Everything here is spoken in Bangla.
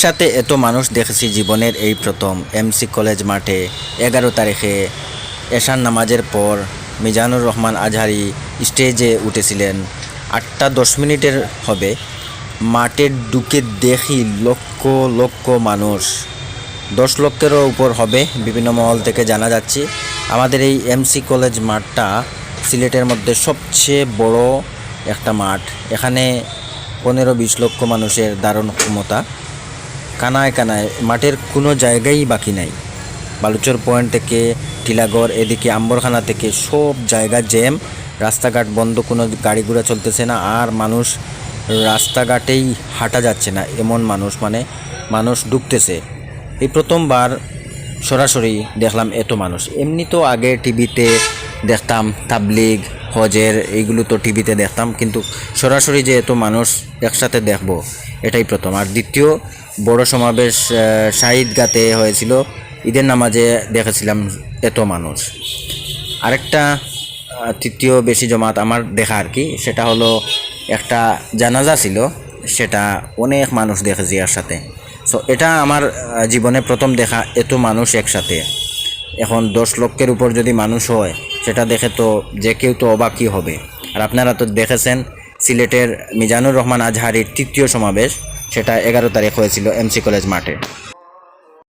একসাথে এত মানুষ দেখেছি জীবনের এই প্রথম। এমসি কলেজ মাঠে 11 তারিখে এশার নামাজের পর মিজানুর রহমান আজহারি স্টেজে উঠেছিলেন। 8টা 10 মিনিটের হবে। মাঠে ঢুকে দেখি লক্ষ লক্ষ মানুষ, 10 লক্ষেরও উপর হবে বিভিন্ন মহল থেকে জানা যাচ্ছে। আমাদের এই এমসি কলেজ মাঠটা সিলেটের মধ্যে সবচেয়ে বড় একটা মাঠ। এখানে 15-20 লক্ষ মানুষের ধারণ ক্ষমতা। কানায় কানায় মাঠের কোনো জায়গাই বাকি নাই। বালুচর পয়েন্ট থেকে টিলাগড়, এদিকে আম্বরখানা থেকে সব জায়গা জ্যাম, রাস্তাঘাট বন্ধ, কোনো গাড়ি ঘোড়া চলতেছে না। আর মানুষ রাস্তাঘাটেই হাঁটা যাচ্ছে না, এমন মানুষ ঢুকতেছে। এই প্রথমবার সরাসরি দেখলাম এত মানুষ। এমনি তো আগে টিভিতে দেখতাম, তাবলিগ, হজের এইগুলো তো টিভিতে দেখতাম, কিন্তু সরাসরি যে এত মানুষ একসাথে দেখব এটাই প্রথম। আর দ্বিতীয় বড় সমাবেশ শাহিদগাতে হয়েছিল, ঈদের নামাজে দেখেছিলাম এত মানুষ। আরেকটা তৃতীয় বেশি জমাত আমার দেখা আর কি, সেটা হলো একটা জানাজা ছিল, সেটা অনেক মানুষ দেখেছি একসাথে। সো এটা আমার জীবনে প্রথম দেখা এত মানুষ একসাথে। এখন 10 লক্ষের উপর যদি মানুষ হয়, সেটা দেখে তো যে কেউ তো অবাকই হবে। আর আপনারা তো দেখেছেন সিলেটের মিজানুর রহমান আজহারির তৃতীয় সমাবেশ, সেটা 11 তারিখ হয়েছিল এমসি কলেজ মাঠে।